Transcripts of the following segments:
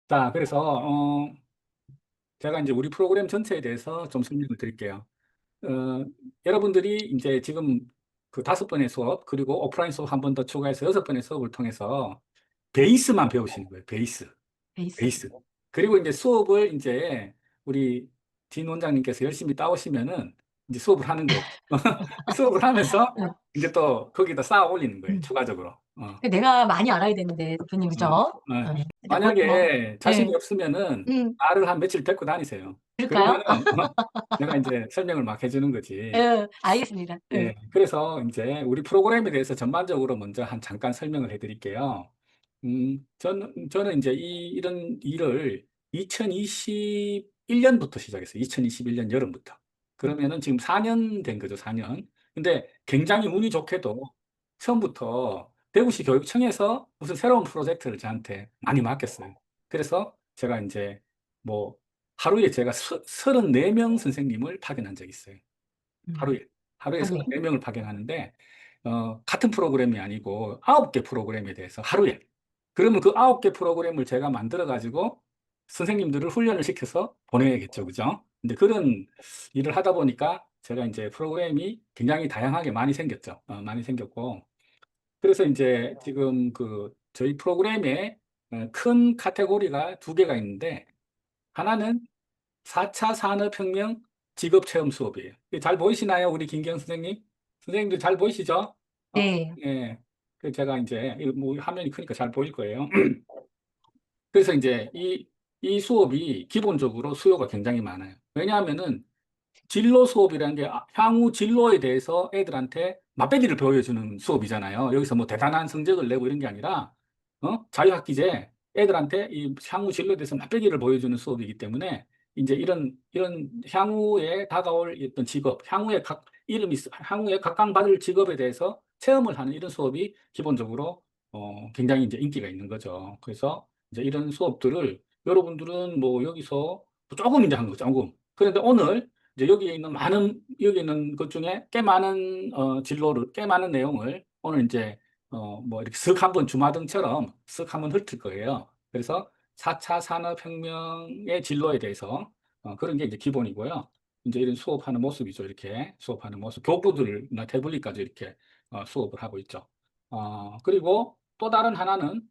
자, 그래서, 제가 이제 우리 프로그램 전체에 대해서 좀 설명을 드릴게요. 어, 여러분들이 이제 지금 그 5번의 수업, 그리고 오프라인 수업 한 번 더 추가해서 6번의 수업을 통해서 베이스만 배우시는 거예요. 베이스. 베이스. 베이스. 그리고 이제 수업을 이제 우리 진 원장님께서 열심히 따오시면은 이제 수업을 하는 거예요. 수업을 하면서 응. 이제 또 거기다 쌓아 올리는 거예요. 음. 추가적으로. 근데 내가 많이 알아야 되는데, 대표님, 어, 그죠? 어. 응. 일단 만약에 자신이 네. 없으면은 음, 나를 한 며칠 데리고 다니세요. 그럴까요? 그러면은 내가 이제 설명을 막 해주는 거지. 응, 알겠습니다. 응. 예. 그래서 이제 우리 프로그램에 대해서 전반적으로 먼저 한 잠깐 설명을 해드릴게요. 저는 이제 이런 일을 2021년부터 시작했어요. 2021년 여름부터. 그러면은 지금 4년 된 거죠, 4년. 근데 굉장히 운이 좋게도 처음부터 대구시 교육청에서 무슨 새로운 프로젝트를 저한테 많이 맡겼어요. 그래서 제가 이제 뭐 하루에 제가 34명 선생님을 파견한 적이 있어요. 음, 하루에. 하루에 하루에. 34명을 파견하는데, 같은 프로그램이 아니고 9개 프로그램에 대해서 하루에. 그러면 그 9개 프로그램을 제가 만들어가지고 선생님들을 훈련을 시켜서 보내야겠죠. 그죠? 근데 그런 일을 하다 보니까 제가 이제 프로그램이 굉장히 다양하게 많이 생겼죠. 많이 생겼고. 그래서 이제 지금 그 저희 프로그램에 큰 카테고리가 2개가 있는데, 하나는 4차 산업혁명 직업체험 수업이에요. 이게 잘 보이시나요? 우리 김경 선생님? 선생님들 잘 보이시죠? 네. 예. 그 제가 이제, 뭐 화면이 크니까 잘 보일 거예요. 그래서 이제 이 수업이 기본적으로 수요가 굉장히 많아요. 왜냐하면은 진로 수업이라는 게 향후 진로에 대해서 애들한테 맛배기를 보여주는 수업이잖아요. 여기서 뭐 대단한 성적을 내고 이런 게 아니라, 자유학기제 애들한테 이 향후 진로에 대해서 맛배기를 보여주는 수업이기 때문에 이제 이런 향후에 다가올 어떤 직업, 향후에 각광받을 직업에 대해서 체험을 하는 이런 수업이 기본적으로 굉장히 이제 인기가 있는 거죠. 그래서 이제 이런 수업들을 여러분들은 뭐 여기서 조금 이제 한 거죠, 조금. 그런데 오늘 이제 여기 있는 것 중에 꽤 많은 꽤 많은 내용을 오늘 이제 뭐 이렇게 쓱 한번 주마등처럼 쓱 한번 훑을 거예요. 그래서 4차 산업혁명의 진로에 대해서 그런 게 이제 기본이고요. 이제 이런 수업하는 모습이죠. 이렇게 수업하는 모습. 교부들이나 태블릿까지 이렇게 수업을 하고 있죠. 그리고 또 다른 하나는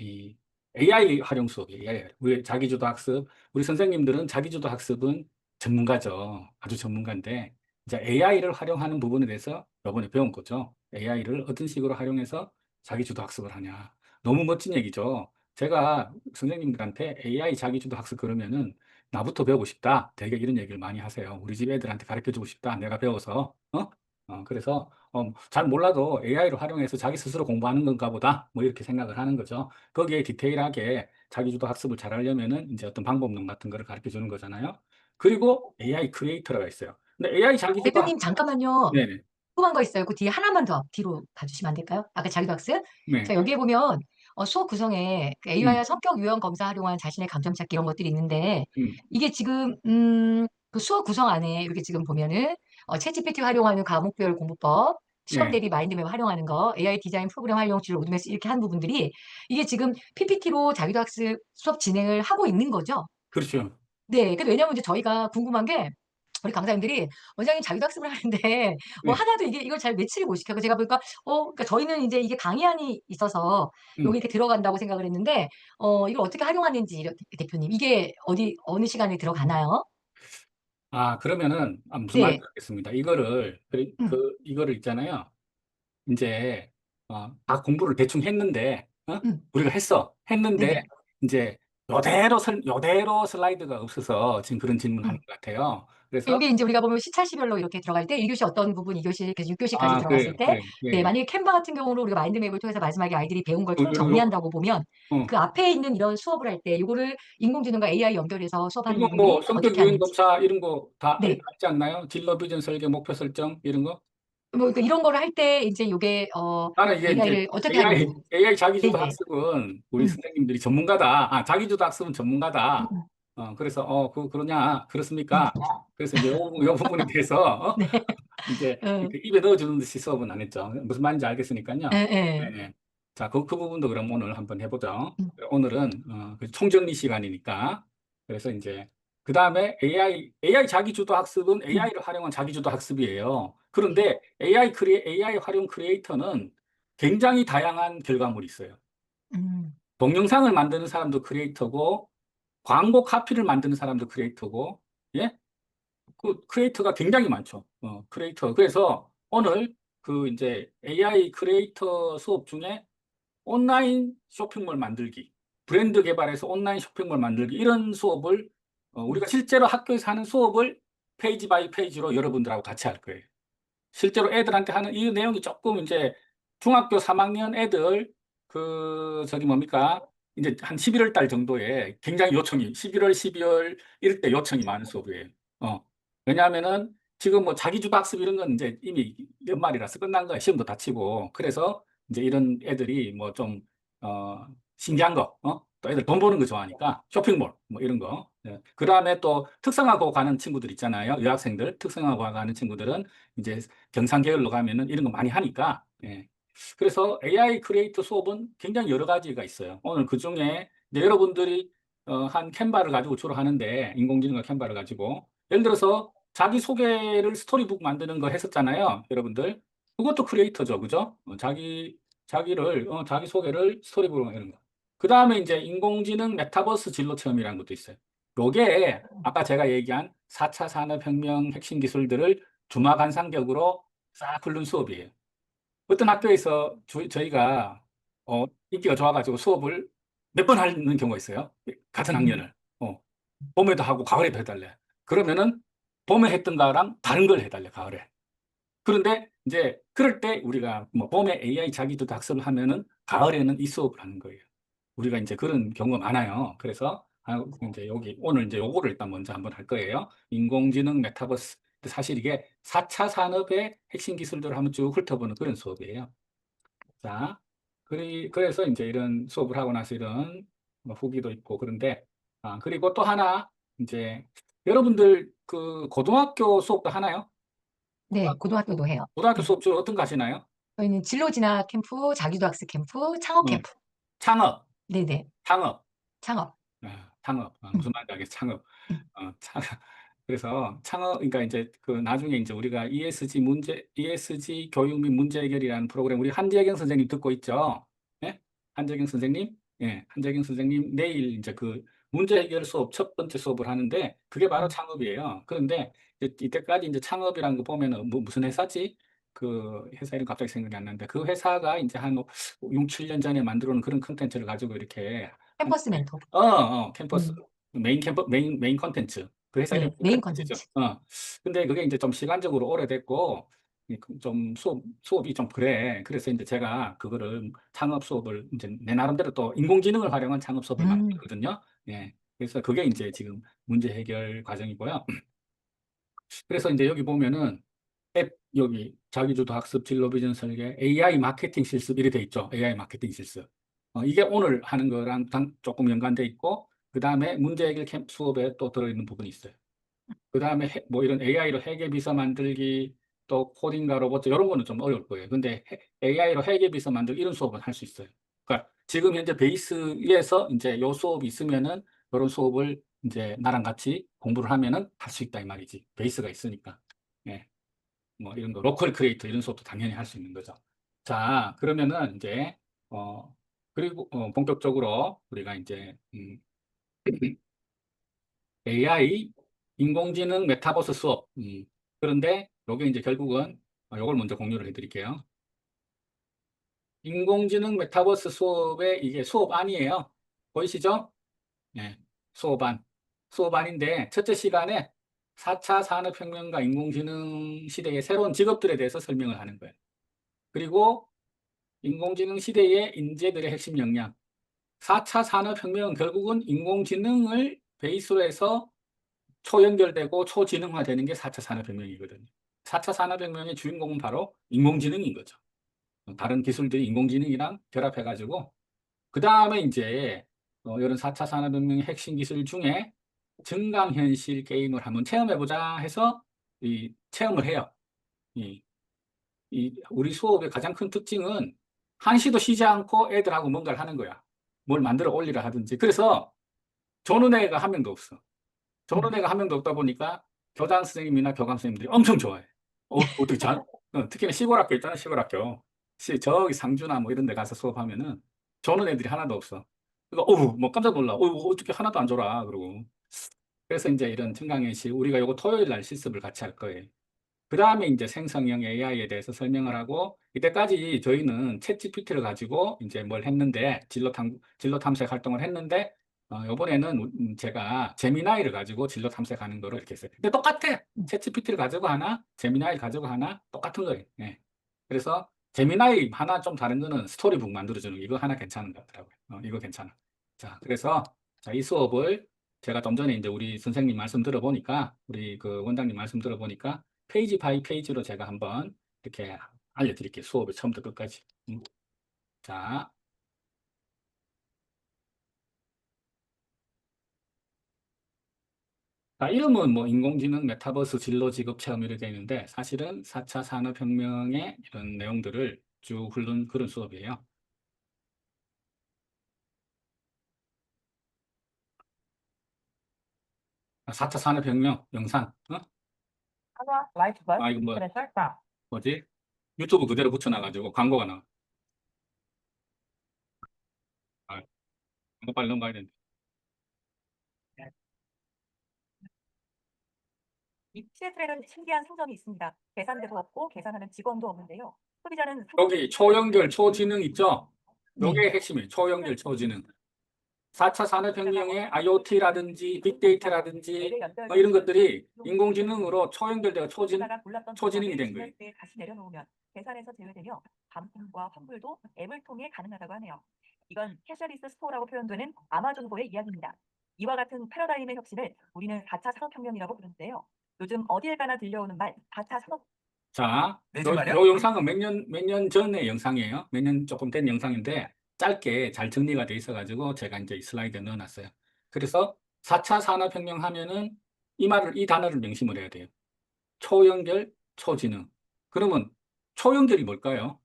이 AI 활용 수업이에요. AI. 우리 자기주도 학습. 우리 선생님들은 자기주도 학습은 전문가죠. 아주 전문가인데, 이제 AI를 활용하는 부분에 대해서 이번에 배운 거죠. AI를 어떤 식으로 활용해서 자기주도 학습을 하냐. 너무 멋진 얘기죠. 제가 선생님들한테 AI 자기주도 학습 그러면은 나부터 배우고 싶다. 되게 이런 얘기를 많이 하세요. 우리 집 애들한테 가르쳐 주고 싶다. 내가 배워서. 그래서 잘 몰라도 AI를 활용해서 자기 스스로 공부하는 건가 보다. 뭐 이렇게 생각을 하는 거죠. 거기에 디테일하게 자기주도 학습을 잘 하려면은 이제 어떤 방법론 같은 거를 가르쳐 주는 거잖아요. 그리고 AI 크리에이터가 있어요. 근데 AI 자기주도 대표님, 학습, 잠깐만요. 네네. 궁금한 거 있어요. 그 뒤에 하나만 더 뒤로 가주시면 안 될까요? 아까 자기도학습? 네. 자, 여기에 보면 수업 구성에 그 음, AI와 성격 유형 검사 활용한 자신의 감점 찾기 이런 것들이 있는데 음, 이게 지금 그 수업 구성 안에 이렇게 지금 보면은 챗GPT 활용하는 과목별 공부법, 시험 네. 대비 마인드맵 활용하는 거, AI 디자인 프로그램 활용 진로 로드맵 이렇게 한 부분들이 이게 지금 PPT로 자기도학습 수업 진행을 하고 있는 거죠? 그렇죠. 네. 근데 왜냐면 이제 저희가 궁금한 게 우리 강사님들이 원장님 자기도 학습을 하는데 네. 하나도 이걸 잘 매치를 못 시켜요. 제가 보니까 그러니까 저희는 이제 이게 강의안이 있어서 여기 음. 이렇게 들어간다고 생각을 했는데 이걸 어떻게 활용하는지 대표님 이게 어느 시간에 들어가나요? 그러면은, 무슨 말인지 네. 알겠습니다. 이거를 있잖아요. 이제, 다 공부를 대충 했는데, 음. 우리가 했는데, 네네. 이제, 요대로 슬라이드가 없어서 지금 그런 질문 하는 음. 것 같아요. 그래서, 요게 이제 우리가 보면 시차시별로 이렇게 들어갈 때 1교시 어떤 부분, 2교시, 그래서 6교시까지 들어갔을 그래요, 때, 그래요, 네, 예. 만약에 캔바 같은 경우로 우리가 마인드맵을 통해서 마지막에 아이들이 배운 걸 요, 총 요, 요, 정리한다고 보면 어. 그 앞에 있는 이런 수업을 할 때 이거를 인공지능과 AI 연결해서 수업하는 이거 뭐, 부분들이 성격 어떻게 유형 하는지. 검사 이런 거 다 네. 알지 않나요? 진로 비전 설계, 목표 설정, 이런 거? 뭐 그러니까 이런 거를 할 때 이제 요게 나는 이게 이제 AI를 어떻게 하는지. AI 자기주도 네네. 학습은 우리 음. 선생님들이 전문가다. 자기주도 학습은 음. 전문가다. 음. 그래서, 그러냐? 음. 그렇습니까? 그래서 이제 요 부분에 대해서, 네. 이제 어. 이렇게 입에 넣어주는 듯이 수업은 안 했죠. 무슨 말인지 알겠으니까요. 예, 예. 네. 자, 그 부분도 그럼 오늘 한번 해보죠. 음, 오늘은 그 총정리 시간이니까. 그래서 이제 그 다음에 AI 자기주도 학습은 음, AI를 활용한 자기주도 학습이에요. 네. 그런데 AI 활용 크리에이터는 굉장히 다양한 결과물이 있어요. 음, 동영상을 만드는 사람도 크리에이터고, 광고 카피를 만드는 사람도 크리에이터고, 예? 그 크리에이터가 굉장히 많죠. 크리에이터. 그래서 오늘 그 이제 AI 크리에이터 수업 중에 온라인 쇼핑몰 만들기, 브랜드 개발에서 온라인 쇼핑몰 만들기, 이런 수업을 우리가 실제로 학교에서 하는 수업을 페이지 바이 페이지로 여러분들하고 같이 할 거예요. 실제로 애들한테 하는 이 내용이 조금 이제 중학교 3학년 애들 저기 뭡니까? 이제 한 11월 달 정도에 굉장히 요청이 11월, 12월 이럴 때 요청이 많은 수업이에요. 왜냐하면은 지금 뭐 자기주도 학습 이런 건 이제 이미 연말이라서 끝난 거야. 시험도 다 치고. 그래서 이제 이런 애들이 뭐 좀 신기한 거, 또 애들 돈 버는 거 좋아하니까 쇼핑몰 뭐 이런 거. 그 다음에 또 특성화고 가는 친구들 있잖아요. 여학생들 특성화고 가는 친구들은 이제 경상 계열로 가면은 이런 거 많이 하니까. 예. 그래서 AI 크리에이터 수업은 굉장히 여러 가지가 있어요. 오늘 그 중에 이제 여러분들이 한 캔바를 가지고 주로 하는데 인공지능과 캔바를 가지고 예를 들어서 자기 소개를 스토리북 만드는 거 했었잖아요, 여러분들. 그것도 크리에이터죠, 그죠? 자기 소개를 스토리북으로 이런 거. 그 다음에 이제 인공지능 메타버스 진로 체험이라는 것도 있어요. 요게 아까 제가 얘기한 4차 산업혁명 핵심 기술들을 주마관상격으로 싹 훑는 수업이에요. 어떤 학교에서 저희가 인기가 좋아가지고 수업을 몇 번 하는 경우가 있어요. 같은 학년을. 봄에도 하고 가을에도 해달래. 그러면은 봄에 했던 거랑 다른 걸 해달래, 가을에. 그런데 이제 그럴 때 우리가 뭐 봄에 AI 자기주도 학습을 하면은 가을에는 이 수업을 하는 거예요. 우리가 이제 그런 경우가 많아요. 그래서 이제 여기 오늘 이제 요거를 일단 먼저 한번 할 거예요. 인공지능 메타버스. 사실 이게 4차 산업의 핵심 기술들을 한번 쭉 훑어보는 그런 수업이에요. 자, 그래서 이제 이런 수업을 하고 나서 이런 뭐 후기도 있고 그런데, 그리고 또 하나, 이제 여러분들 그 고등학교 수업도 하나요? 네, 고등학교도 해요. 고등학교 음. 수업 주로 어떤 거 하시나요? 저희는 진로 진학 캠프, 자기도 학습 캠프, 창업 어, 캠프. 창업, 네네, 창업, 창업. 창업. 음, 무슨 말인지 알겠어, 창업. 음, 창업. 그래서 창업, 그러니까 이제 그 나중에 이제 우리가 ESG 교육 및 문제 해결이라는 프로그램, 우리 한재경 선생님 듣고 있죠? 예? 한재경 선생님? 예, 한재경 선생님 내일 이제 그 문제 해결 수업 첫 번째 수업을 하는데 그게 바로 음. 창업이에요. 그런데 이때까지 이제 창업이라는 거 보면은 무슨 회사지? 그 회사 이름 갑자기 생각이 안 나는데 그 회사가 이제 한 6, 7년 전에 만들어 놓은 그런 컨텐츠를 가지고 이렇게 캠퍼스 멘토. 캠퍼스. 음, 메인 컨텐츠. 그 회사 이름이 네, 메인 컨텐츠죠. 컨텐츠. 근데 그게 이제 좀 시간적으로 오래됐고, 좀 수업이 좀 그래. 그래서 이제 제가 그거를 창업 수업을 이제 내 나름대로 또 인공지능을 활용한 창업 수업을 음, 만들거든요. 예. 그래서 그게 이제 지금 문제 해결 과정이고요. 그래서 이제 여기 보면은 앱 여기 자기주도 학습 진로 비전 설계 AI 마케팅 실습 이렇게 돼 있죠. AI 마케팅 실습. 이게 오늘 하는 거랑 조금 연관돼 있고 그 다음에 문제 해결 캠p 수업에 또 들어있는 부분이 있어요. 그 다음에 뭐 이런 AI로 회계 비서 만들기 또 코딩과 로봇 이런 거는 좀 어려울 거예요. 근데 AI로 회계 비서 만들기 이런 수업은 할 수 있어요. 그러니까 지금 현재 베이스에서 이제 요 수업이 있으면은 이런 수업을 이제 나랑 같이 공부를 하면은 할 수 있다 이 말이지. 베이스가 있으니까. 예. 뭐 이런 거 로컬 크리에이터 이런 수업도 당연히 할 수 있는 거죠. 자, 그러면은 이제 그리고 본격적으로 우리가 이제 AI 인공지능 메타버스 수업. 그런데 요게 이제 결국은 요걸 먼저 공유를 해드릴게요. 인공지능 메타버스 수업에 이게 수업안이에요. 보이시죠? 예, 수업안. 수업안인데 첫째 시간에 4차 산업혁명과 인공지능 시대의 새로운 직업들에 대해서 설명을 하는 거예요. 그리고 인공지능 시대의 인재들의 핵심 역량. 4차 산업혁명은 결국은 인공지능을 베이스로 해서 초연결되고 초지능화되는 게 4차 산업혁명이거든요. 4차 산업혁명의 주인공은 바로 인공지능인 거죠. 다른 기술들이 인공지능이랑 결합해가지고 그 다음에 이제 이런 4차 산업혁명의 핵심 기술 중에 증강현실 게임을 한번 체험해보자 해서 이 체험을 해요. 이 우리 수업의 가장 큰 특징은 한시도 쉬지 않고 애들하고 뭔가를 하는 거야. 뭘 만들어 올리라 하든지. 그래서 조는 애가 한 명도 없어. 조는 애가 한 명도 없다 보니까 교장 선생님이나 교감 선생님들이 엄청 좋아해. 어떻게 특히나 시골 학교 있잖아, 시골 학교. 저기 상주나 뭐 이런 데 가서 수업하면은 조는 애들이 하나도 없어. 그러니까, 뭐 깜짝 놀라. 어떻게 하나도 안 줘라. 그러고. 그래서 이제 이런 청강연시, 우리가 요거 토요일 날 실습을 같이 할 거예요. 그 다음에 이제 생성형 AI에 대해서 설명을 하고, 이때까지 저희는 챗GPT를 가지고 이제 뭘 했는데, 진로 탐색 활동을 했는데, 이번에는 제가 제미나이를 가지고 진로 탐색하는 거를 이렇게 했어요. 근데 똑같아. 챗GPT를 가지고 하나, 제미나이를 가지고 하나, 똑같은 거예요. 예. 그래서 제미나이 하나 좀 다른 거는 스토리북 만들어주는 거, 이거 하나 괜찮은 것 같더라고요. 이거 괜찮아. 자, 그래서 자, 이 수업을 제가 좀 전에 이제 우리 선생님 말씀 들어보니까, 우리 그 원장님 말씀 들어보니까, 페이지 바이 페이지로 제가 한번 이렇게 알려드릴게요. 수업을 처음부터 끝까지. 자, 이름은 뭐 인공지능, 메타버스, 진로, 직업 체험 이렇게 되어 있는데 사실은 4차 산업혁명의 이런 내용들을 쭉 흐르는 그런 수업이에요. 4차 산업혁명 영상, 한화 라이트벌 이거 뭐, 그래설빵 뭐지? 유튜브 그대로 붙여놔가지고 광고가 나와. 이거 빨리 넘어가야 되는데. 이 시애틀에는 신기한 상점이 있습니다. 계산대도 없고 계산하는 직원도 없는데요. 소비자는 여기 초연결, 초지능 있죠? 네. 요게 핵심이에요. 초연결, 초지능. 4차 산업혁명의 IoT라든지 빅데이터라든지 뭐 이런 것들이 인공지능으로 초연결되고 초지능이 된 거예요. 다시 내려놓으면 계산에서 제외되며 반품과 환불도 앱을 통해 가능하다고 하네요. 이건 캐셔리스 스토어라고 표현되는 아마존고의 이야기입니다. 이와 같은 패러다임의 혁신을 우리는 4차 산업혁명이라고 부르는데요. 요즘 어딜 가나 들려오는 말 4차 산업 자, 네, 요 정말요? 영상은 몇 년 전의 영상이에요. 몇 년 조금 된 영상인데 짧게 잘 정리가 돼 있어가지고 제가 이제 이 슬라이드에 넣어놨어요. 그래서 4차 산업혁명 하면은 이 단어를 명심을 해야 돼요. 초연결, 초지능. 그러면 초연결이 뭘까요?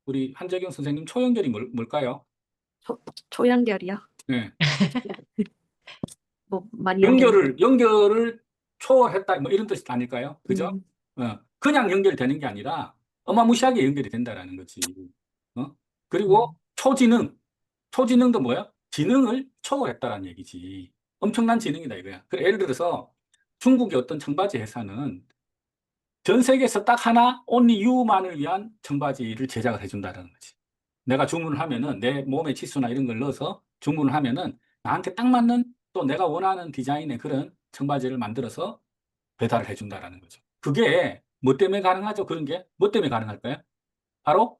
우리 한재경 선생님 초연결이 뭘까요? 초연결이요? 네. 뭐 많이 연결. 연결을 초월했다, 뭐 이런 뜻이 아닐까요? 그죠? 음, 그냥 연결되는 게 아니라 어마무시하게 연결이 된다라는 거지. 그리고 초지능도 뭐야? 지능을 초월했다라는 얘기지. 엄청난 지능이다 이거야. 예를 들어서 중국의 어떤 청바지 회사는 전 세계에서 딱 하나 only you만을 위한 청바지를 제작을 해준다는 거지. 내가 주문을 하면은 내 몸의 치수나 이런 걸 넣어서 주문을 하면은 나한테 딱 맞는 또 내가 원하는 디자인의 그런 청바지를 만들어서 배달을 해준다라는 거죠. 그게 뭐 때문에 가능하죠? 그런 게 뭐 때문에 가능할까요? 바로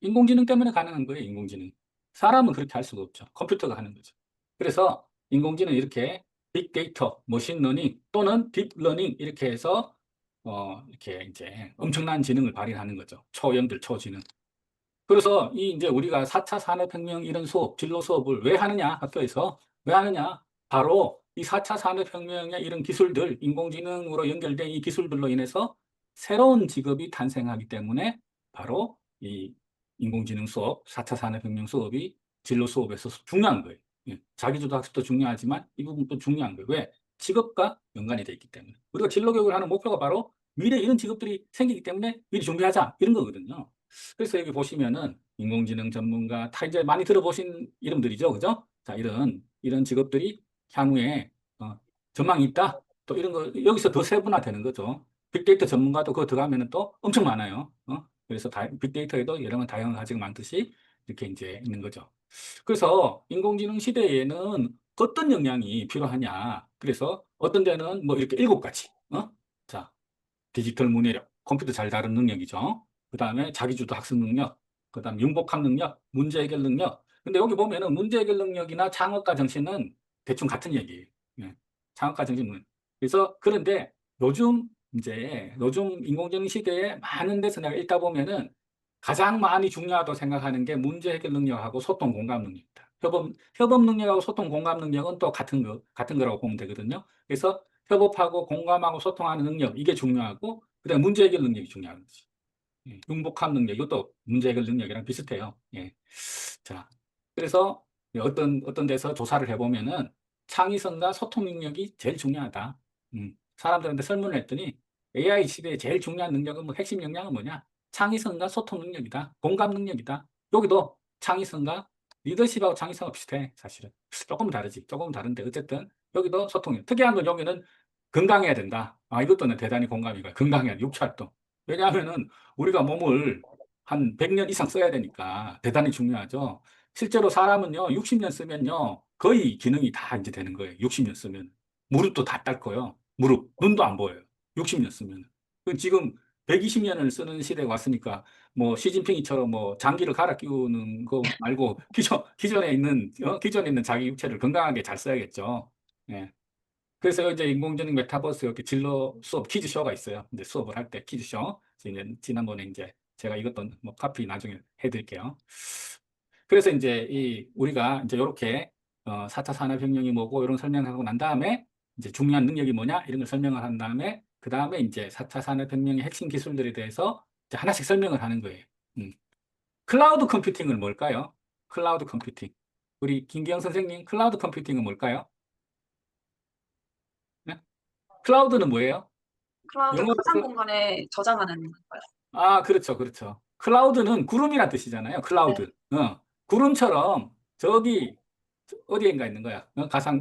인공지능 때문에 가능한 거예요, 인공지능. 사람은 그렇게 할 수가 없죠. 컴퓨터가 하는 거죠. 그래서 인공지능 이렇게 빅데이터, 머신러닝 또는 딥러닝 이렇게 해서 이렇게 이제 엄청난 지능을 발휘하는 거죠. 초연결, 초지능. 그래서 이제 우리가 4차 산업혁명 이런 수업, 진로 수업을 왜 하느냐, 학교에서 왜 하느냐? 바로 이 4차 산업혁명의 이런 기술들, 인공지능으로 연결된 이 기술들로 인해서 새로운 직업이 탄생하기 때문에 바로 이 인공지능 수업, 4차 산업혁명 수업이 진로 수업에서 중요한 거예요. 예, 자기주도 학습도 중요하지만 이 부분도 중요한 거예요. 왜? 직업과 연관이 돼 있기 때문에. 우리가 진로 교육을 하는 목표가 바로 미래에 이런 직업들이 생기기 때문에 미리 준비하자 이런 거거든요. 그래서 여기 보시면은 인공지능 전문가 다 이제 많이 들어보신 이름들이죠, 그죠? 자, 이런 직업들이 향후에 전망이 있다. 또 이런 거 여기서 더 세분화되는 거죠. 빅데이터 전문가도 그거 들어가면은 또 엄청 많아요. 그래서 빅데이터에도 여러 다양한 가지가 많듯이 이렇게 이제 있는 거죠. 그래서 인공지능 시대에는 어떤 역량이 필요하냐? 그래서 어떤 데는 뭐 이렇게 7가지. 자, 디지털 문해력, 컴퓨터 잘 다루는 능력이죠. 그 다음에 자기주도 학습 능력, 그 다음 융복합 능력, 문제 해결 능력. 근데 여기 보면은 문제 해결 능력이나 창업가 정신은 대충 같은 얘기예요. 예. 창업가 정신은. 그래서 그런데 요즘 인공지능 시대에 많은 데서 내가 읽다 보면은 가장 많이 중요하다고 생각하는 게 문제 해결 능력하고 소통 공감 능력입니다. 협업 능력하고 소통 공감 능력은 또 같은 거라고 보면 되거든요. 그래서 협업하고 공감하고 소통하는 능력, 이게 중요하고, 그다음에 문제 해결 능력이 중요한 거지. 예, 융복합 능력, 이것도 문제 해결 능력이랑 비슷해요. 예. 자, 그래서 어떤 데서 조사를 해보면은 창의성과 소통 능력이 제일 중요하다. 사람들한테 설문을 했더니 AI 시대에 제일 중요한 능력은 뭐 핵심 역량은 뭐냐? 창의성과 소통 능력이다. 공감 능력이다. 여기도 창의성과 리더십하고 창의성은 비슷해, 사실은. 조금 다르지. 조금 다른데 어쨌든 여기도 소통력. 특이한 건 여기는 건강해야 된다. 아, 이것도 내 대단히 공감이 가요. 건강해야 돼, 육체활동. 왜냐하면은 우리가 몸을 한 100년 이상 써야 되니까 대단히 중요하죠. 실제로 사람은요, 60년 쓰면요, 거의 기능이 다 이제 되는 거예요. 60년 쓰면. 무릎도 다 닳고요. 무릎, 눈도 안 보여요. 60년 쓰면. 지금 120년을 쓰는 시대가 왔으니까, 뭐, 시진핑이처럼 뭐, 장기를 갈아 끼우는 거 말고, 기존에 있는 자기 육체를 건강하게 잘 써야겠죠. 예. 그래서 이제 인공지능 메타버스 이렇게 진로 수업 퀴즈쇼가 있어요. 근데 수업을 할 때 퀴즈쇼. 이제 지난번에 이제 제가 이것도 뭐 카피 나중에 해드릴게요. 그래서 이제 우리가 이제 이렇게 4차 산업혁명이 뭐고 이런 설명하고 난 다음에 이제 중요한 능력이 뭐냐 이런 걸 설명을 한 다음에 그 다음에 이제 4차 산업혁명의 핵심 기술들에 대해서 이제 하나씩 설명을 하는 거예요. 클라우드 컴퓨팅은 뭘까요? 클라우드 컴퓨팅. 우리 김기영 선생님, 클라우드 컴퓨팅은 뭘까요? 네? 클라우드는 뭐예요? 클라우드 영어로 가상 공간에 저장하는 거요. 아, 그렇죠, 그렇죠. 클라우드는 구름이란 뜻이잖아요. 네. 클라우드. 구름처럼 저기 어디엔가 있는 거야.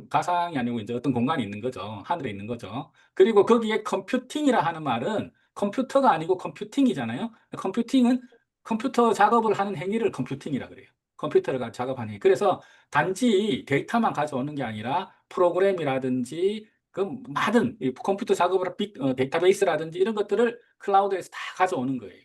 가상이 아니고 이제 어떤 공간이 있는 거죠. 하늘에 있는 거죠. 그리고 거기에 컴퓨팅이라 하는 말은 컴퓨터가 아니고 컴퓨팅이잖아요. 컴퓨팅은 컴퓨터 작업을 하는 행위를 컴퓨팅이라 그래요. 컴퓨터를 작업하는 행위. 그래서 단지 데이터만 가져오는 게 아니라 프로그램이라든지 그 많은 이 컴퓨터 작업을 데이터베이스라든지 이런 것들을 클라우드에서 다 가져오는 거예요.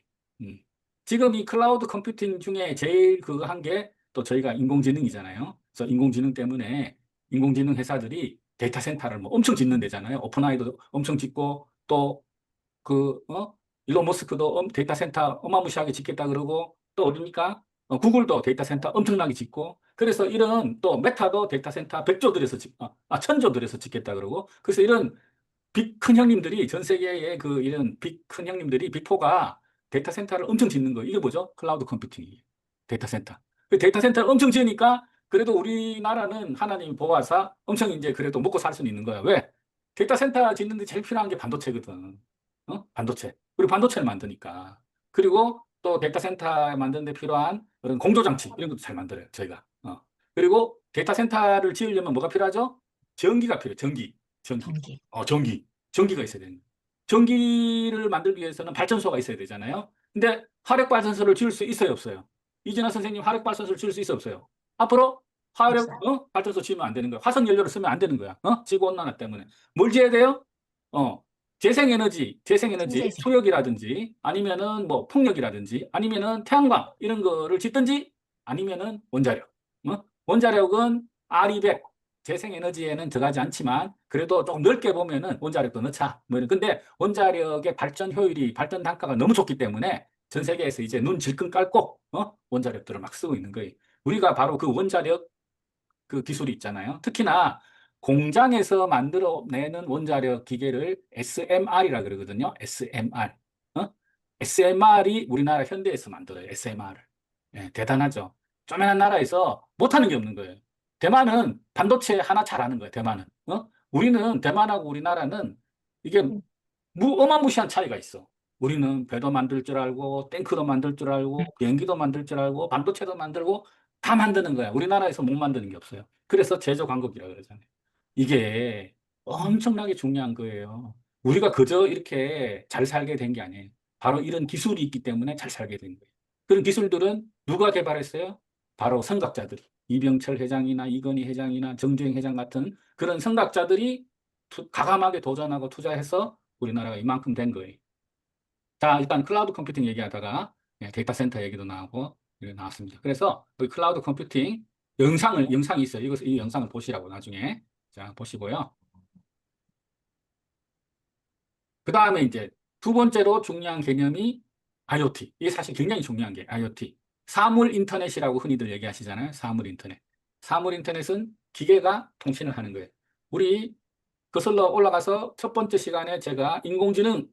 지금 이 클라우드 컴퓨팅 중에 제일 그거 한 게 또 저희가 인공지능이잖아요. 그래서 인공지능 때문에 인공지능 회사들이 데이터 센터를 뭐 엄청 짓는 데잖아요. 오픈AI도 엄청 짓고 또 일론 머스크도 데이터 센터 어마무시하게 짓겠다 그러고 또 어딥니까? 구글도 데이터 센터 엄청나게 짓고 그래서 이런 또 메타도 데이터 센터 100조 들여서 1000조 들여서 짓겠다 그러고 그래서 이런 빅큰 형님들이 전 세계의 이런 빅큰 형님들이 빅4가 데이터 센터를 엄청 짓는 거예요. 이게 뭐죠? 클라우드 컴퓨팅이에요. 데이터 센터. 그 데이터 센터를 엄청 지으니까 그래도 우리나라는 하나님 보호하사 엄청 이제 그래도 먹고 살 수는 있는 거야. 왜? 데이터 센터 짓는데 제일 필요한 게 반도체거든. 반도체. 우리 반도체를 만드니까. 그리고 또 데이터 센터 만드는 데 필요한 그런 공조장치 이런 것도 잘 만들어요. 저희가. 그리고 데이터 센터를 지으려면 뭐가 필요하죠? 전기가 필요해요. 전기. 전기. 전기가 있어야 되는 거예요. 전기를 만들기 위해서는 발전소가 있어야 되잖아요. 근데 화력 발전소를 지을 수 있어요, 없어요? 이진아 선생님 화력 발전소를 지을 수 있어, 없어요? 앞으로 화력 발전소 지으면 안 되는 거야. 화석 연료를 쓰면 안 되는 거야. 지구 온난화 때문에. 뭘 지어야 돼요? 재생에너지, 신재생. 소력이라든지 아니면은 뭐 풍력이라든지 아니면은 태양광 이런 거를 짓든지 아니면은 원자력. 원자력은 R200 재생에너지에는 들어가지 않지만 그래도 좀 넓게 보면은 원자력도 넣자. 뭐 이런. 근데 원자력의 발전 효율이 발전 단가가 너무 좋기 때문에 전 세계에서 이제 눈 질끈 깔고 원자력들을 막 쓰고 있는 거예요. 우리가 바로 그 원자력 그 기술이 있잖아요. 특히나 공장에서 만들어내는 원자력 기계를 SMR이라 그러거든요. SMR. SMR이 우리나라 현대에서 만들어요. SMR을. 예, 대단하죠. 쪼매난 나라에서 못하는 게 없는 거예요. 대만은 반도체 하나 잘하는 거예요. 대만은. 우리는 대만하고 우리나라는 이게 어마무시한 차이가 있어. 우리는 배도 만들 줄 알고 탱크도 만들 줄 알고 비행기도 만들 줄 알고 반도체도 만들고 다 만드는 거야. 우리나라에서 못 만드는 게 없어요. 그래서 제조 강국이라고 그러잖아요. 이게 엄청나게 중요한 거예요. 우리가 그저 이렇게 잘 살게 된 게 아니에요. 바로 이런 기술이 있기 때문에 잘 살게 된 거예요. 그런 기술들은 누가 개발했어요? 바로 선각자들이. 이병철 회장이나 이건희 회장이나 정주행 회장 같은 그런 선각자들이 과감하게 도전하고 투자해서 우리나라가 이만큼 된 거예요. 자, 일단 클라우드 컴퓨팅 얘기하다가 데이터 센터 얘기도 나오고 이렇게 나왔습니다. 그래서 그 클라우드 컴퓨팅 영상이 있어요. 이 영상을 보시라고 나중에. 자, 보시고요. 그 다음에 이제 두 번째로 중요한 개념이 IoT. 이게 사실 굉장히 중요한 게 IoT. 사물 인터넷이라고 흔히들 얘기하시잖아요. 사물 인터넷. 사물 인터넷은 기계가 통신을 하는 거예요. 우리 거슬러 올라가서 첫 번째 시간에 제가 인공지능.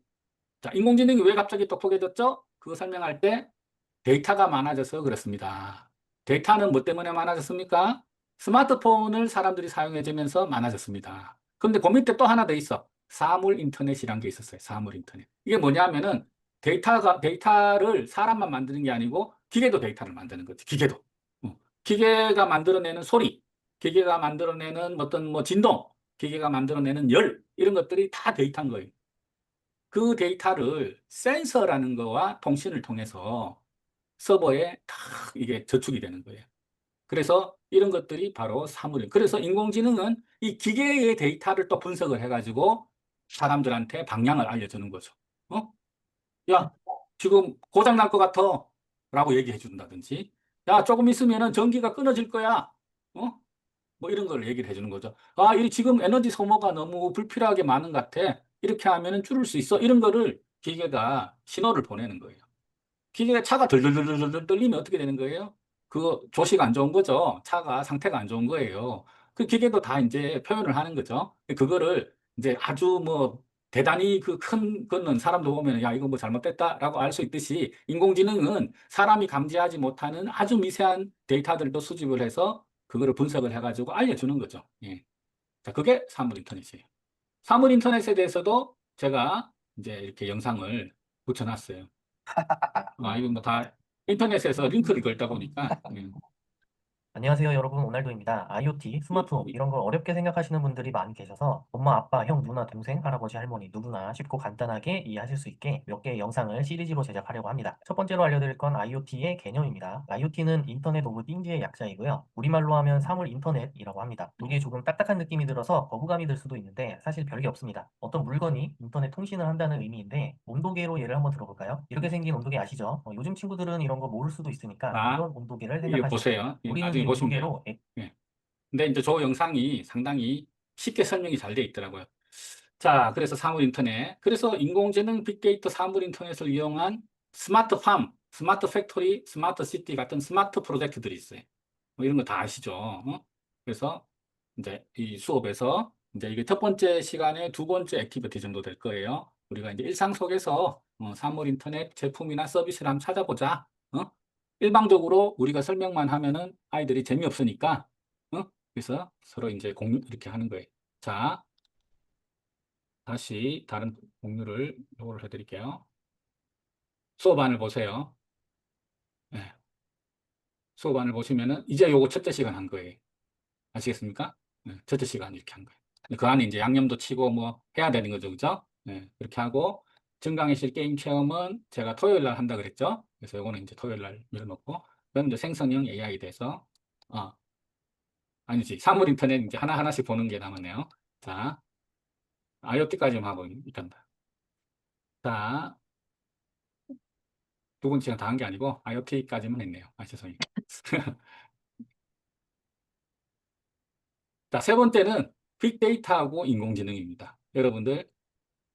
자, 인공지능이 왜 갑자기 똑똑해졌죠? 그거 설명할 때 데이터가 많아져서 그렇습니다. 데이터는 뭐 때문에 많아졌습니까? 스마트폰을 사람들이 사용해주면서 많아졌습니다. 그런데 그 밑에 또 하나 더 있어. 사물 인터넷이란 게 있었어요. 사물 인터넷. 이게 뭐냐면은 데이터를 사람만 만드는 게 아니고 기계도 데이터를 만드는 거지. 기계도. 기계가 만들어내는 소리, 기계가 만들어내는 어떤 뭐 진동, 기계가 만들어내는 열, 이런 것들이 다 데이터인 거예요. 그 데이터를 센서라는 거와 통신을 통해서 서버에 다 이게 저축이 되는 거예요. 그래서 이런 것들이 바로 사물. 그래서 인공지능은 이 기계의 데이터를 또 분석을 해가지고 사람들한테 방향을 알려주는 거죠. 야, 지금 고장 날 것 같아. 라고 얘기해 준다든지. 야, 조금 있으면은 전기가 끊어질 거야. 뭐 이런 걸 얘기를 해주는 거죠. 아, 이 지금 에너지 소모가 너무 불필요하게 많은 것 같아. 이렇게 하면은 줄일 수 있어. 이런 거를 기계가 신호를 보내는 거예요. 기계가 차가 덜덜덜덜 떨리면 어떻게 되는 거예요? 그 조시가 안 좋은 거죠. 차가 상태가 안 좋은 거예요. 그 기계도 다 이제 표현을 하는 거죠. 그거를 이제 아주 뭐 대단히 그 큰 거는 사람도 보면 야, 이거 뭐 잘못됐다라고 알 수 있듯이 인공지능은 사람이 감지하지 못하는 아주 미세한 데이터들도 수집을 해서 그거를 분석을 해가지고 알려주는 거죠. 예. 자, 그게 사물 인터넷이에요. 사물 인터넷에 대해서도 제가 이제 이렇게 영상을 붙여놨어요. 이거 뭐 다 인터넷에서 링크를 걸다 보니까. 안녕하세요, 여러분. 오날도입니다. IoT, 스마트홈 이런 걸 어렵게 생각하시는 분들이 많이 계셔서 엄마, 아빠, 형, 누나, 동생, 할아버지, 할머니 누구나 쉽고 간단하게 이해하실 수 있게 몇 개의 영상을 시리즈로 제작하려고 합니다. 첫 번째로 알려드릴 건 IoT의 개념입니다. IoT는 인터넷 오브 띵즈의 약자이고요. 우리말로 하면 사물 인터넷이라고 합니다. 이게 조금 딱딱한 느낌이 들어서 거부감이 들 수도 있는데 사실 별게 없습니다. 어떤 물건이 인터넷 통신을 한다는 의미인데 온도계로 예를 한번 들어볼까요? 이렇게 생긴 온도계 아시죠? 요즘 친구들은 이런 거 모를 수도 있으니까 아, 이런 온도계를 이거 생각하시면 보세요. 우리는 나중에 이 보시면 돼요. 온도계로 예. 근데 이제 저 영상이 상당히 쉽게 설명이 잘 돼 있더라고요. 자, 그래서 사물 인터넷. 그래서 인공지능 빅데이터 사물 인터넷을 이용한 스마트팜, 스마트 팩토리, 스마트 시티 같은 스마트 프로젝트들이 있어요. 뭐 이런 거 다 아시죠? 그래서 이제 이 수업에서 이제 이게 첫 번째 시간에 두 번째 액티비티 정도 될 거예요. 우리가 이제 일상 속에서 사물 인터넷 제품이나 서비스를 한번 찾아보자. 일방적으로 우리가 설명만 하면은 아이들이 재미없으니까, 그래서 서로 이제 공유 이렇게 하는 거예요. 자, 다시 다른 공유를 요거를 해드릴게요. 수업안을 보세요. 네. 수업안을 보시면은 이제 요거 첫째 시간 한 거예요. 아시겠습니까? 네, 첫째 시간 이렇게 한 거예요. 그 안에 이제 양념도 치고 뭐 해야 되는 거죠, 그죠? 네, 그렇게 하고 증강현실 게임 체험은 제가 토요일 날 한다 그랬죠? 그래서 요거는 이제 토요일 날 밀어놓고 그럼 이제 생성형 AI에 대해서 아니지 사물 인터넷 이제 하나하나씩 보는 게 남았네요. 자, IoT까지만 하고 있단다. 자, 두 번째가 다 한 게 아니고 IoT까지만 했네요. 죄송해요. 자, 세 번째는 빅데이터하고 인공지능입니다. 여러분들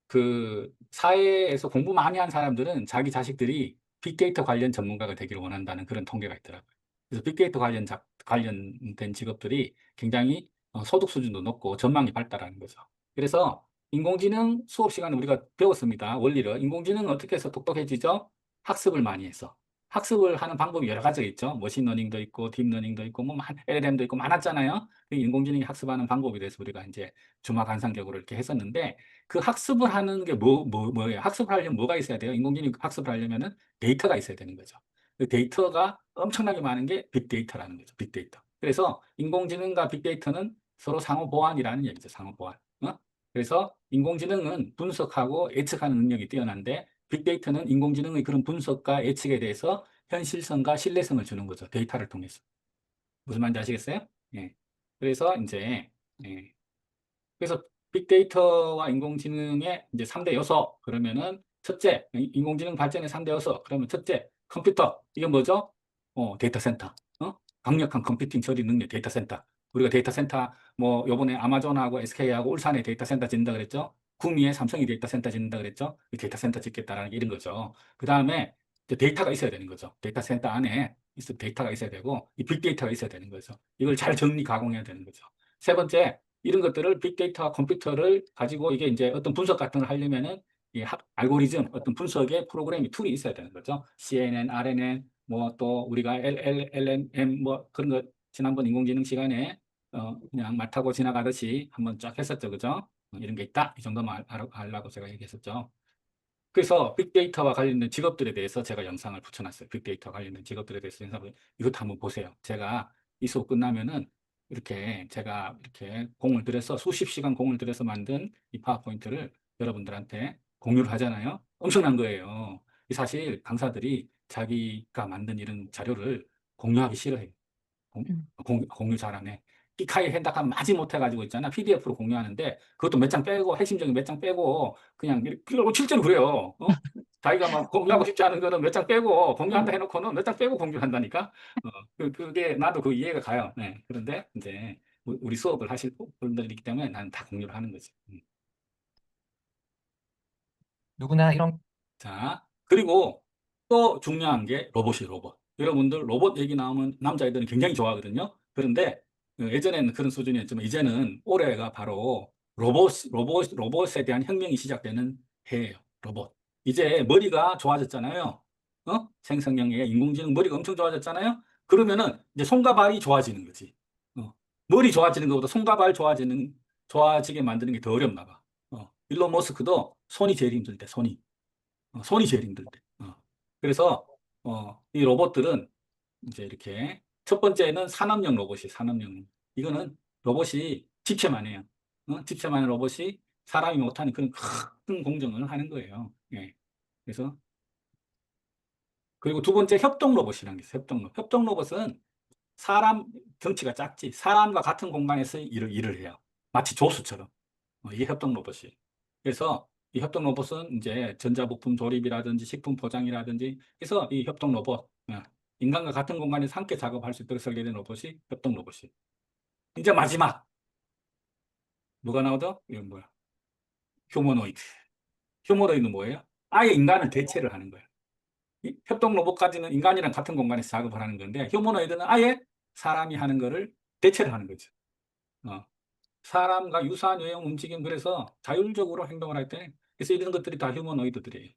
그 사회에서 공부 많이 한 사람들은 자기 자식들이 빅데이터 관련 전문가가 되기를 원한다는 그런 통계가 있더라고요. 그래서 빅데이터 관련된 직업들이 굉장히 소득 수준도 높고 전망이 밝다라는 거죠. 그래서 인공지능 수업 시간에 우리가 배웠습니다. 원리를. 인공지능은 어떻게 해서 똑똑해지죠? 학습을 많이 해서. 학습을 하는 방법이 여러 가지가 있죠. 머신러닝도 있고, 딥러닝도 있고, 뭐 LLM도 있고 많았잖아요. 인공지능이 학습하는 방법에 대해서 우리가 이제 주마간상격으로 이렇게 했었는데 그 학습을 하는 게 뭐예요? 학습을 하려면 뭐가 있어야 돼요? 인공지능 학습을 하려면은 데이터가 있어야 되는 거죠. 그 데이터가 엄청나게 많은 게 빅데이터라는 거죠. 빅데이터. 그래서 인공지능과 빅데이터는 서로 상호 보완이라는 얘기죠. 상호 보완. 그래서 인공지능은 분석하고 예측하는 능력이 뛰어난데 빅데이터는 인공지능의 그런 분석과 예측에 대해서 현실성과 신뢰성을 주는 거죠. 데이터를 통해서. 무슨 말인지 아시겠어요? 예. 그래서 이제 예. 그래서 빅데이터와 인공지능의 이제 3대 요소 그러면은 첫째, 인공지능 발전의 3대 요소 그러면 첫째, 컴퓨터. 이게 뭐죠? 데이터 센터. 강력한 컴퓨팅 처리 능력 데이터 센터. 우리가 데이터 센터 뭐 요번에 아마존하고 SK하고 울산에 데이터 센터 짓는다 그랬죠? 구미에 삼성이 데이터 센터 짓는다 그랬죠? 이 데이터 센터 짓겠다라는 게 이런 거죠. 그다음에 데이터가 있어야 되는 거죠. 데이터 센터 안에 데이터가 있어야 되고 이 빅데이터가 있어야 되는 거죠. 이걸 잘 정리 가공해야 되는 거죠. 세 번째, 이런 것들을 빅데이터와 컴퓨터를 가지고 이게 이제 어떤 분석 같은 걸 하려면은 이 알고리즘 어떤 분석의 프로그램이 툴이 있어야 되는 거죠. CNN, RNN, 뭐 또 우리가 LLM 뭐 그런 거 지난번 인공지능 시간에 그냥 말 타고 지나가듯이 한번 쫙 했었죠, 그죠? 이런 게 있다. 이 정도만 알라고 제가 얘기했었죠. 그래서 빅데이터와 관련된 직업들에 대해서 제가 영상을 붙여놨어요. 빅데이터 관련된 직업들에 대해서 영상을 이것도 한번 보세요. 제가 이 수업 끝나면은 이렇게 제가 이렇게 공을 들여서 수십 시간 공을 들여서 만든 이 파워포인트를 여러분들한테 공유를 하잖아요. 엄청난 거예요. 사실 강사들이 자기가 만든 이런 자료를 공유하기 싫어해요. 공유 잘하네. 피카이 핸다카 마지 못해가지고 있잖아. PDF로 공유하는데 그것도 몇 장 빼고 핵심적인 몇 장 빼고 그냥 이러고 실제로 그래요. 자기가 막 공유하고 싶지 않은 거는 몇 장 빼고 공유한다 해놓고는 몇 장 빼고 공유를 한다니까. 그게 나도 그 이해가 가요. 네. 그런데 이제 우리 수업을 하실 분들이기 때문에 나는 다 공유를 하는 거지. 누구나 이런 자, 그리고 또 중요한 게 로봇이 로봇. 여러분들 로봇 얘기 나오면 남자애들은 굉장히 좋아하거든요. 그런데 예전에는 그런 수준이었지만 이제는 올해가 바로 로봇에 대한 혁명이 시작되는 해예요. 로봇. 이제 머리가 좋아졌잖아요. 생성형의 인공지능 머리가 엄청 좋아졌잖아요. 그러면은 이제 손과 발이 좋아지는 거지. 머리 좋아지는 것보다 손과 발 좋아지게 만드는 게 더 어렵나 봐. 일론 머스크도 손이 제일 힘들 때, 손이 제일 힘들 때. 그래서 이 로봇들은 이제 이렇게 첫 번째는 산업용 로봇이 산업용. 이거는 로봇이 집체만 해요. 집체만 하는 로봇이 사람이 못하는 그런 큰 공정을 하는 거예요. 예. 그래서 그리고 두 번째 협동 로봇이라는 게 있어요. 협동 로봇은 사람 덩치가 작지 사람과 같은 공간에서 일을 해요. 마치 조수처럼. 이게 협동 로봇이. 그래서 이 협동 로봇은 이제 전자부품 조립이라든지 식품 포장이라든지 해서 이 협동 로봇, 인간과 같은 공간에서 함께 작업할 수 있도록 설계된 로봇이 협동 로봇이. 이제 마지막 뭐가 나오죠? 이건 뭐야? 휴머노이드. 휴머노이드는 뭐예요? 아예 인간을 대체를 하는 거예요. 이 협동 로봇까지는 인간이랑 같은 공간에서 작업을 하는 건데 휴머노이드는 아예 사람이 하는 거를 대체를 하는 거죠. 어. 사람과 유사한 유형 움직임 그래서 자율적으로 행동을 할 때 그래서 이런 것들이 다 휴머노이드들이에요.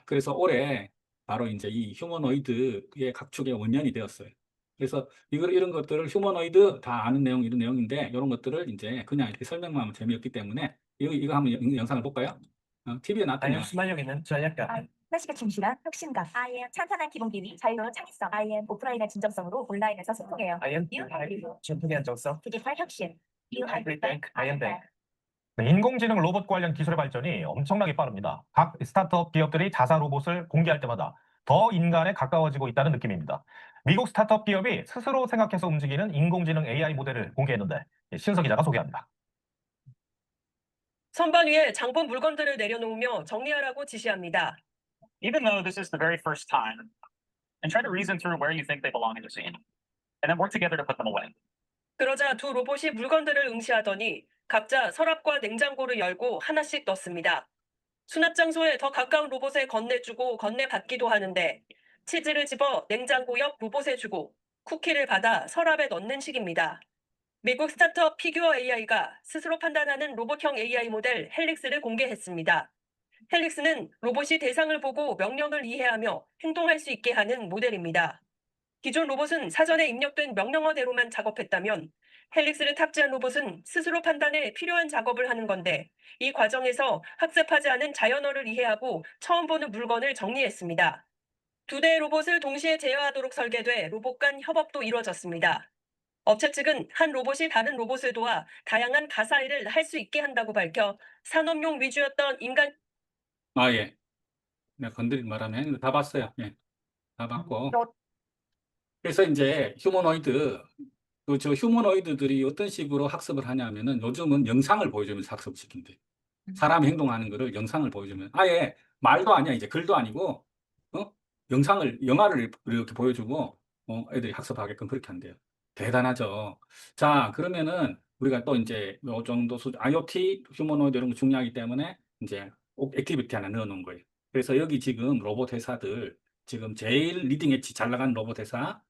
그래서 올해 바로 이제 이 휴머노이드의 각축의 원년이 되었어요. 그래서 이런 것들을 휴머노이드 다 아는 내용 이런 내용인데 이런 것들을 이제 그냥 이렇게 설명만 하면 재미없기 때문에 이거 한번 영상을 볼까요? TV에 나왔더니 순발력 있는 전략가. 클래식의 충실한 혁신가. I am 찬탄한 기본 기위, 자유로운 창의성. I am 오프라인의 진정성으로 온라인에서 소통해요. I am 전통의 안정성. 디지털 혁신. You Hybrid bank, I am bank. 네, 인공지능 로봇 관련 기술의 발전이 엄청나게 빠릅니다. 각 스타트업 기업들이 자사 로봇을 공개할 때마다 더 인간에 가까워지고 있다는 느낌입니다. 미국 스타트업 기업이 스스로 생각해서 움직이는 인공지능 AI 모델을 공개했는데 신서 기자가 소개합니다. 선반 위에 장본 물건들을 내려놓으며 정리하라고 지시합니다. Even though this is the very first time, and try to reason through where you think they belong in the scene, and then work together to put them away. 그러자 두 로봇이 물건들을 응시하더니 각자 서랍과 냉장고를 열고 하나씩 넣습니다. 수납 장소에 더 가까운 로봇에 건네주고 건네받기도 하는데 치즈를 집어 냉장고 옆 로봇에 주고 쿠키를 받아 서랍에 넣는 식입니다. 미국 스타트업 피규어 AI가 스스로 판단하는 로봇형 AI 모델 헬릭스를 공개했습니다. 헬릭스는 로봇이 대상을 보고 명령을 이해하며 행동할 수 있게 하는 모델입니다. 기존 로봇은 사전에 입력된 명령어대로만 작업했다면 헬릭스를 탑재한 로봇은 스스로 판단해 필요한 작업을 하는 건데 이 과정에서 학습하지 않은 자연어를 이해하고 처음 보는 물건을 정리했습니다. 두 대의 로봇을 동시에 제어하도록 설계돼 로봇 간 협업도 이루어졌습니다. 업체 측은 한 로봇이 다른 로봇을 도와 다양한 가사 일을 할 수 있게 한다고 밝혀 산업용 위주였던 인간 예. 내가 건드린 바람에 다 봤어요. 예. 다 봤고. 그래서 이제 저 휴머노이드들이 어떤 식으로 학습을 하냐면은 요즘은 영상을 보여주면서 학습을 시킨대. 사람이 행동하는 거를 영상을 보여주면 아예 말도 아니야 이제 글도 아니고 영화를 이렇게 보여주고 애들이 학습하게끔 그렇게 한대요. 대단하죠. 자, 그러면은 우리가 또 이제 요 정도 IoT 휴머노이드 이런 거 중요하기 때문에 이제 액티비티 하나 넣어 놓은 거예요. 그래서 여기 지금 로봇 회사들 지금 제일 리딩 엣지 잘 나가는 로봇 회사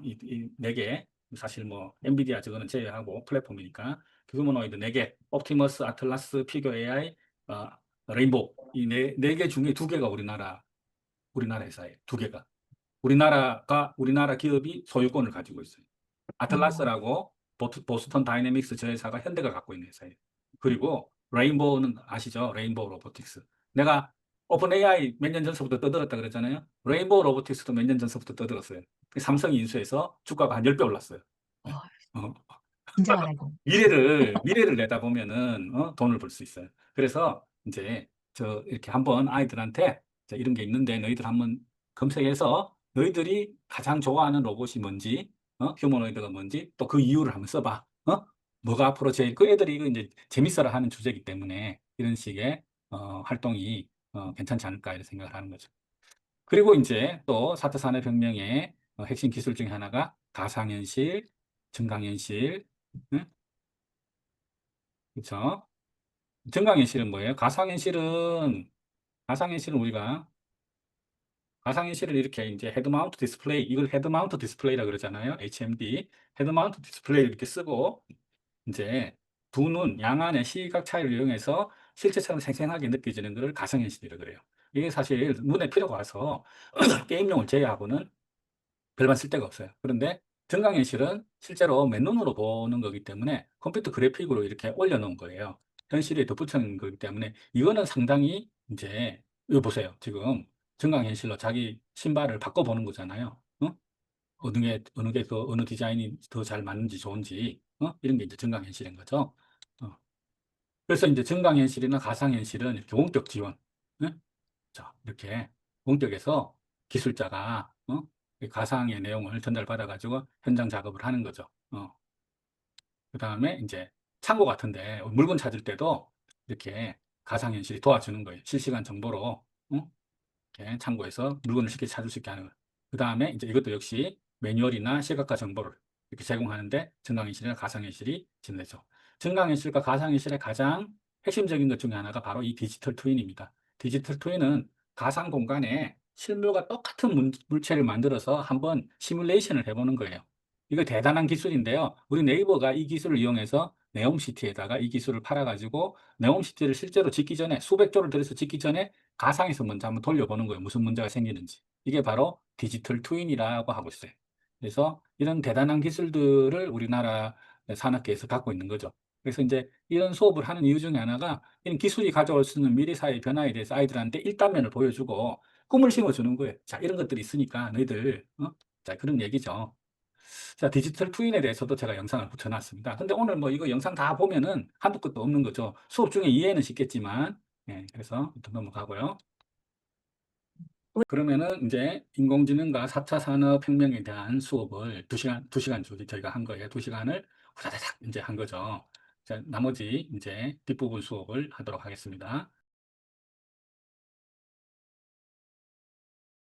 이 4개 사실 뭐 엔비디아 저거는 제외하고 플랫폼이니까 휴머노이드 4개 옵티머스, 아틀라스, 피규어 AI, 레인보우 이 네 개 중에 두 개가 우리나라 회사예요. 두 개가 우리나라 기업이 소유권을 가지고 있어요. 아틀라스라고 보스턴 다이내믹스 저 회사가 현대가 갖고 있는 회사예요. 그리고 레인보우는 아시죠? 레인보우 로보틱스. 내가 오픈 AI 몇 년 전서부터 떠들었다 그랬잖아요. 레인보우 로보틱스도 몇 년 전서부터 떠들었어요. 삼성이 인수해서 주가가 한 10배 올랐어요. 와, 어, 진짜 많아요. 미래를 내다보면은 돈을 벌 수 있어요. 그래서 이제 저 이렇게 한번 아이들한테 자, 이런 게 있는데 너희들 한번 검색해서 너희들이 가장 좋아하는 로봇이 뭔지, 휴머노이드가 뭔지 또 그 이유를 한번 써봐. 뭐가 앞으로 제일 그 애들이 이거 이제 재밌어라 하는 주제이기 때문에 이런 식의 활동이 괜찮지 않을까 이런 생각을 하는 거죠. 그리고 이제 또 4차 산업혁명의 핵심 기술 중에 하나가 가상현실, 증강현실, 응? 그렇죠? 증강현실은 뭐예요? 가상현실은 가상현실을 이렇게 이제 헤드마운트 디스플레이, 이걸 헤드마운트 디스플레이라 그러잖아요. HMD. 헤드마운트 디스플레이를 이렇게 쓰고 이제 두 눈, 양안의 시각 차이를 이용해서 실제처럼 생생하게 느껴지는 것을 가상현실이라고 그래요. 이게 사실 눈에 필요가 와서 게임용을 제외하고는 별반 쓸데가 없어요. 그런데 증강현실은 실제로 맨눈으로 보는 거기 때문에 컴퓨터 그래픽으로 이렇게 올려놓은 거예요. 현실에 덧붙여놓은 거기 때문에 이거는 상당히 이제 이거 보세요. 지금 증강현실로 자기 신발을 바꿔보는 거잖아요. 어느 디자인이 더 잘 맞는지 좋은지 이런 게 이제 증강현실인 거죠. 그래서 이제 증강현실이나 가상현실은 이렇게 원격 지원. 응? 자, 이렇게 원격에서 기술자가 이 가상의 내용을 전달받아가지고 현장 작업을 하는 거죠. 그 다음에 이제 창고 같은데 물건 찾을 때도 이렇게 가상현실이 도와주는 거예요. 실시간 정보로 이렇게 창고에서 물건을 쉽게 찾을 수 있게 하는 거예요. 그 다음에 이제 이것도 역시 매뉴얼이나 시각화 정보를 이렇게 제공하는데 증강현실이나 가상현실이 지내죠. 증강현실과 가상현실의 가장 핵심적인 것 중에 하나가 바로 이 디지털 트윈입니다. 디지털 트윈은 가상 공간에 실물과 똑같은 물체를 만들어서 한번 시뮬레이션을 해보는 거예요. 이거 대단한 기술인데요. 우리 네이버가 이 기술을 이용해서 네옴시티에다가 이 기술을 팔아가지고 네옴시티를 실제로 짓기 전에 수백 조를 들여서 짓기 전에 가상에서 먼저 한번 돌려보는 거예요. 무슨 문제가 생기는지. 이게 바로 디지털 트윈이라고 하고 있어요. 그래서 이런 대단한 기술들을 우리나라 산업계에서 갖고 있는 거죠. 그래서 이제 이런 수업을 하는 이유 중에 하나가 이런 기술이 가져올 수 있는 미래 사회 변화에 대해서 아이들한테 일단면을 보여주고 꿈을 심어주는 거예요. 자, 이런 것들이 있으니까 너희들, 자, 그런 얘기죠. 자, 디지털 트윈에 대해서도 제가 영상을 붙여놨습니다. 근데 오늘 뭐 이거 영상 다 보면은 한도 끝도 없는 거죠. 수업 중에 이해는 쉽겠지만, 그래서 일단 넘어가고요. 그러면은 이제 인공지능과 4차 산업혁명에 대한 수업을 2시간 주기 저희가 한 거예요. 2시간을 후다다닥 이제 한 거죠. 자, 나머지 이제 뒷부분 수업을 하도록 하겠습니다.